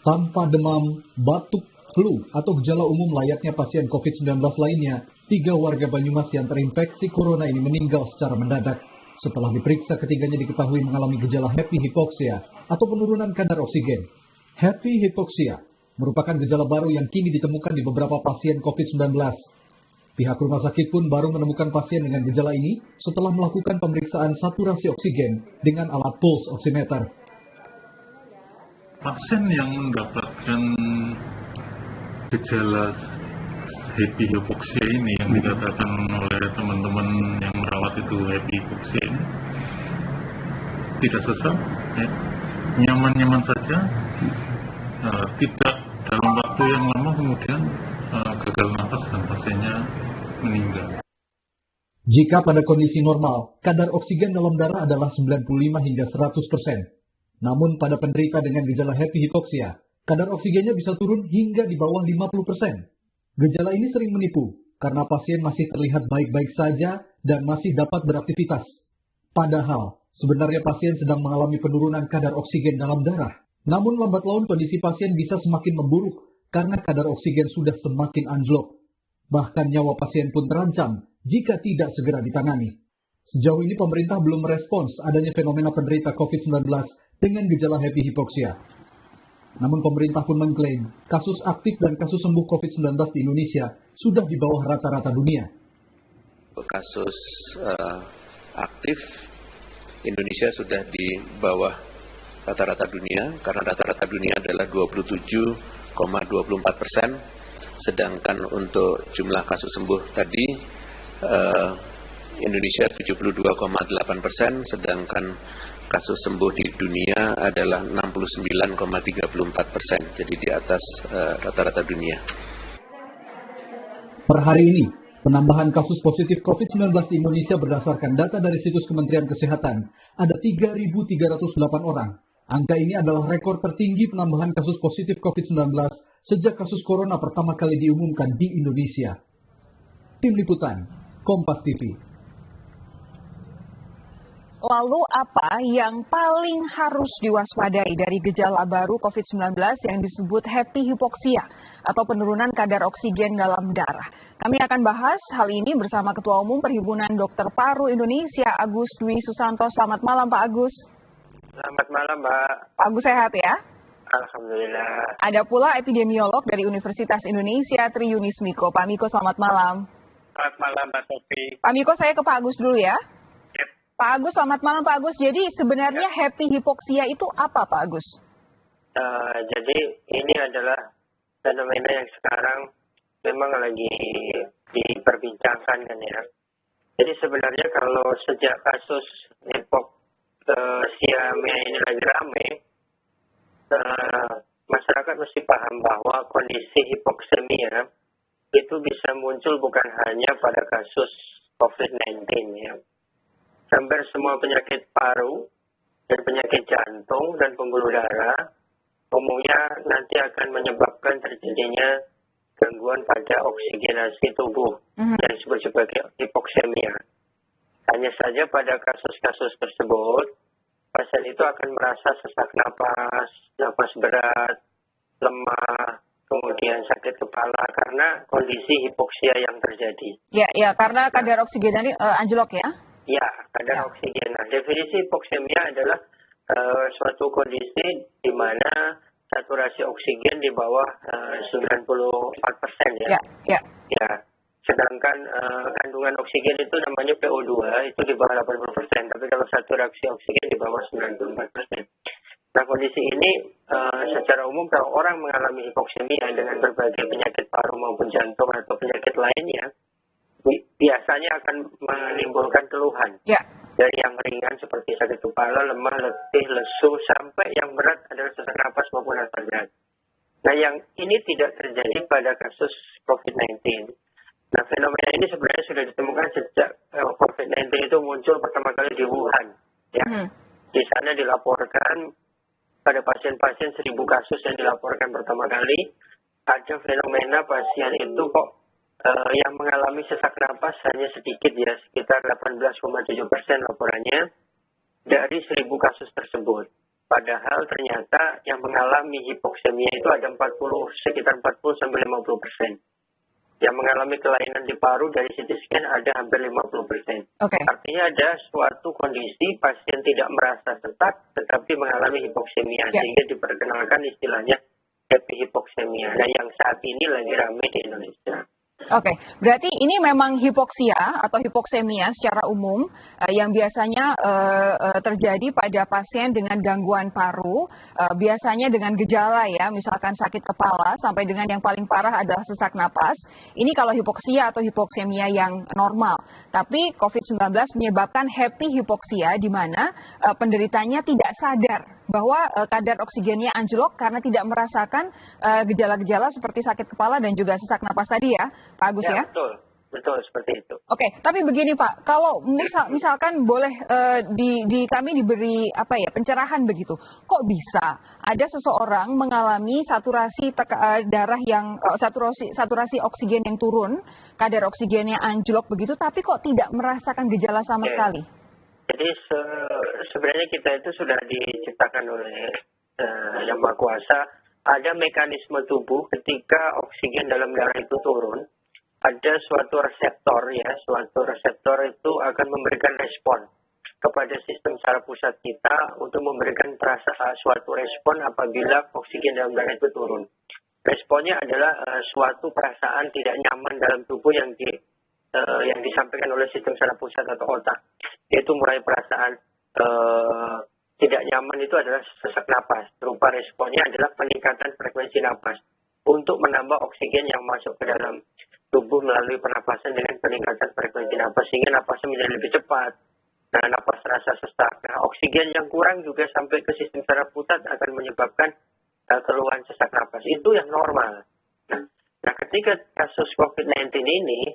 Tanpa demam, batuk, flu, atau gejala umum layaknya pasien COVID-19 lainnya, 3 warga Banyumas yang terinfeksi corona ini meninggal secara mendadak. Setelah diperiksa, ketiganya diketahui mengalami gejala happy hypoxia atau penurunan kadar oksigen. Happy hypoxia merupakan gejala baru yang kini ditemukan di beberapa pasien COVID-19. Pihak rumah sakit pun baru menemukan pasien dengan gejala ini setelah melakukan pemeriksaan saturasi oksigen dengan alat pulse oximeter. Pasien yang mendapatkan gejala happy hypoxia ini yang dikatakan oleh teman-teman yang merawat itu happy hypoxia ini tidak sesak, ya, nyaman-nyaman saja, tidak dalam waktu yang lama kemudian gagal napas dan pasiennya meninggal. Jika pada kondisi normal, kadar oksigen dalam darah adalah 95 hingga 100%. Namun pada penderita dengan gejala happy hypoxia, kadar oksigennya bisa turun hingga di bawah 50%. Gejala ini sering menipu karena pasien masih terlihat baik-baik saja dan masih dapat beraktivitas. Padahal, sebenarnya pasien sedang mengalami penurunan kadar oksigen dalam darah. Namun lambat laun kondisi pasien bisa semakin memburuk karena kadar oksigen sudah semakin anjlok. Bahkan nyawa pasien pun terancam jika tidak segera ditangani. Sejauh ini pemerintah belum merespons adanya fenomena penderita COVID-19 dengan gejala happy hypoxia. Namun pemerintah pun mengklaim kasus aktif dan kasus sembuh COVID-19 di Indonesia sudah di bawah rata-rata dunia. Kasus aktif Indonesia sudah di bawah rata-rata dunia karena rata-rata dunia adalah 27,24%, sedangkan untuk jumlah kasus sembuh tadi Indonesia 72,8%, sedangkan kasus sembuh di dunia adalah 69,34%, jadi di atas rata-rata dunia. Per hari ini, penambahan kasus positif COVID-19 di Indonesia berdasarkan data dari situs Kementerian Kesehatan ada 3.308 orang. Angka ini adalah rekor tertinggi penambahan kasus positif COVID-19 sejak kasus corona pertama kali diumumkan di Indonesia. Tim Liputan, Kompas TV. Lalu apa yang paling harus diwaspadai dari gejala baru COVID-19 yang disebut happy hypoxia atau penurunan kadar oksigen dalam darah? Kami akan bahas hal ini bersama Ketua Umum Perhimpunan Dokter Paru Indonesia, Agus Dwi Susanto. Selamat malam, Pak Agus. Selamat malam, Mbak. Pak Agus sehat ya? Alhamdulillah. Ada pula epidemiolog dari Universitas Indonesia, Tri Yunis Miko. Pak Miko, selamat malam. Selamat malam, Mbak Sofi. Pak Miko, saya ke Pak Agus dulu ya. Pak Agus, selamat malam Pak Agus. Jadi sebenarnya happy hypoxia itu apa Pak Agus? Jadi ini adalah fenomena yang sekarang memang lagi diperbincangkan kan ya. Jadi sebenarnya kalau sejak kasus hypoxia ini lagi ramai, masyarakat mesti paham bahwa kondisi hipoksemia itu bisa muncul bukan hanya pada kasus COVID-19 ya. Hampir semua penyakit paru dan penyakit jantung dan pembuluh darah umumnya nanti akan menyebabkan terjadinya gangguan pada oksigenasi tubuh yang disebut sebagai hipoksemia. Hanya saja pada kasus-kasus tersebut, pasien itu akan merasa sesak napas, napas berat, lemah, kemudian sakit kepala karena kondisi hipoksia yang terjadi. Ya, karena kadar oksigen ini anjlok ya? Ya, kadar oksigen. Nah, definisi hipoksemia adalah suatu kondisi di mana saturasi oksigen di bawah 94% ya. Ya. Sedangkan kandungan oksigen itu namanya PO2 itu di bawah 80%, tapi kalau saturasi oksigen di bawah 94%. Nah, kondisi ini secara umum kalau orang mengalami hipoksemia dengan berbagai penyakit paru maupun jantung atau penyakit lainnya, biasanya akan menimbulkan keluhan. Dari yang ringan seperti sakit kepala, lemah, letih, lesu, sampai yang berat adalah sesak napas maupun asam berat. Nah, yang ini tidak terjadi pada kasus COVID-19. Nah, fenomena ini sebenarnya sudah ditemukan sejak COVID-19 itu muncul pertama kali di Wuhan. Ya. Di sana dilaporkan pada pasien-pasien 1.000 kasus yang dilaporkan pertama kali, ada fenomena pasien itu kok yang mengalami sesak napas hanya sedikit ya, sekitar 18,7% laporannya dari 1.000 kasus tersebut. Padahal ternyata yang mengalami hipoksemia itu ada sekitar 40-50%. Yang mengalami kelainan di paru dari CT scan ada hampir 50%. Oke. Artinya ada suatu kondisi pasien tidak merasa sesak tetapi mengalami hipoksemia, sehingga diperkenalkan istilahnya happy hipoksemia. Nah, yang saat ini lagi ramai di Indonesia. Oke, berarti ini memang hipoksia atau hipoksemia secara umum yang biasanya terjadi pada pasien dengan gangguan paru, biasanya dengan gejala ya, misalkan sakit kepala sampai dengan yang paling parah adalah sesak napas. Ini kalau hipoksia atau hipoksemia yang normal. Tapi COVID-19 menyebabkan happy hipoksia di mana penderitanya tidak sadar bahwa kadar oksigennya anjlok karena tidak merasakan gejala-gejala seperti sakit kepala dan juga sesak napas tadi ya, Pak Agus ya? Betul seperti itu. Oke, tapi begini Pak, kalau misalkan boleh kami diberi pencerahan begitu, kok bisa ada seseorang mengalami saturasi darah yang saturasi oksigen yang turun, kadar oksigennya anjlok begitu, tapi kok tidak merasakan gejala sama sekali? Jadi sebenarnya kita itu sudah diciptakan oleh Yang Maha Kuasa, ada mekanisme tubuh ketika oksigen dalam darah itu turun, ada suatu reseptor itu akan memberikan respon kepada sistem saraf pusat kita untuk memberikan suatu respon apabila oksigen dalam darah itu turun. Responnya adalah suatu perasaan tidak nyaman dalam tubuh yang disampaikan oleh sistem saraf pusat atau otak. Yaitu mulai perasaan tidak nyaman itu adalah sesak napas. Berupa responnya adalah peningkatan frekuensi napas untuk menambah oksigen yang masuk ke dalam tubuh melalui pernapasan dengan peningkatan frekuensi napas sehingga napasnya menjadi lebih cepat. Nah, napas terasa sesak. Nah, oksigen yang kurang juga sampai ke sistem saraf pusat akan menyebabkan keluhan sesak napas. Itu yang normal. Nah, ketika kasus COVID-19 ini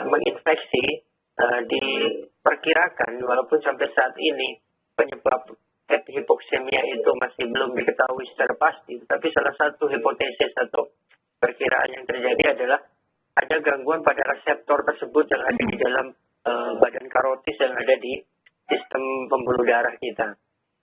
menginfeksi, diperkirakan walaupun sampai saat ini penyebab hipoksemia itu masih belum diketahui secara pasti, tapi salah satu hipotesis atau perkiraan yang terjadi adalah ada gangguan pada reseptor tersebut yang ada di dalam badan karotis yang ada di sistem pembuluh darah kita.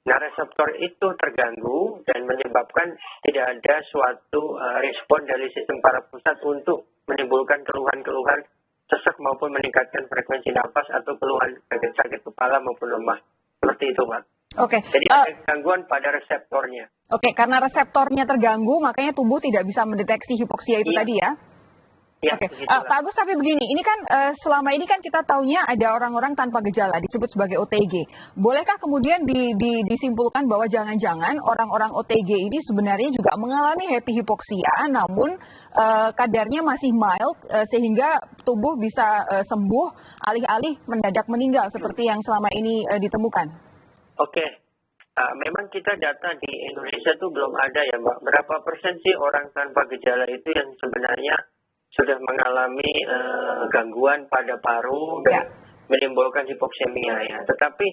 Nah, reseptor itu terganggu dan menyebabkan tidak ada suatu respon dari sistem saraf pusat untuk menimbulkan keluhan-keluhan sesak maupun meningkatkan frekuensi napas atau keluhan sakit kepala maupun lemah. Seperti itu, Pak. Oke. Jadi ada gangguan pada reseptornya. Oke, karena reseptornya terganggu, makanya tubuh tidak bisa mendeteksi hipoksia itu tadi ya? Ya, Oke, Pak Agus, tapi begini, ini kan selama ini kan kita taunya ada orang-orang tanpa gejala disebut sebagai OTG. Bolehkah kemudian disimpulkan bahwa jangan-jangan orang-orang OTG ini sebenarnya juga mengalami happy hipoksia, namun kadarnya masih mild sehingga tubuh bisa sembuh alih-alih mendadak meninggal seperti yang selama ini ditemukan? Oke. Memang kita data di Indonesia tuh belum ada ya, Mbak. Berapa persen sih orang tanpa gejala itu yang sebenarnya sudah mengalami gangguan pada paru dan menimbulkan hipoksemia ya. Tetapi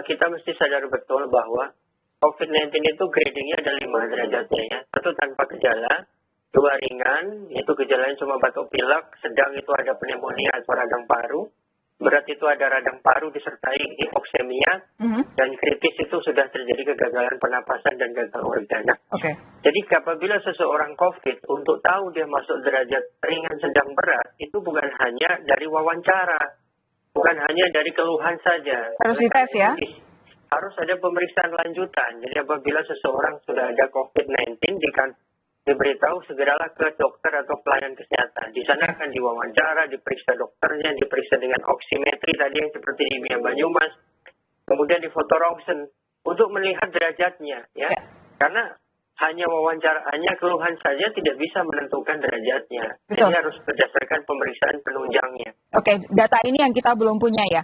kita mesti sadar betul bahwa COVID-19 itu gradingnya ada 5 derajatnya ya. 1 tanpa gejala, 2 ringan, itu gejalanya cuma batuk pilek, sedang itu ada pneumonia atau radang paru, berat itu ada radang paru disertai hipoksemia, dan kritis itu sudah terjadi kegagalan pernapasan dan gagal organ. Jadi apabila seseorang COVID, untuk tahu dia masuk derajat ringan sedang berat, itu bukan hanya dari wawancara, bukan hanya dari keluhan saja. Harus dites ya? Harus ada pemeriksaan lanjutan. Jadi apabila seseorang sudah ada COVID-19, diberitahu segeralah ke dokter atau pelayan kesehatan. Di sana akan diwawancara, diperiksa dokternya, diperiksa dengan oksimetri tadi yang seperti di Banyumas, kemudian di foto rongsen untuk melihat derajatnya, ya. Karena hanya keluhan saja tidak bisa menentukan derajatnya. Jadi harus berdasarkan pemeriksaan penunjangnya. Oke, data ini yang kita belum punya ya.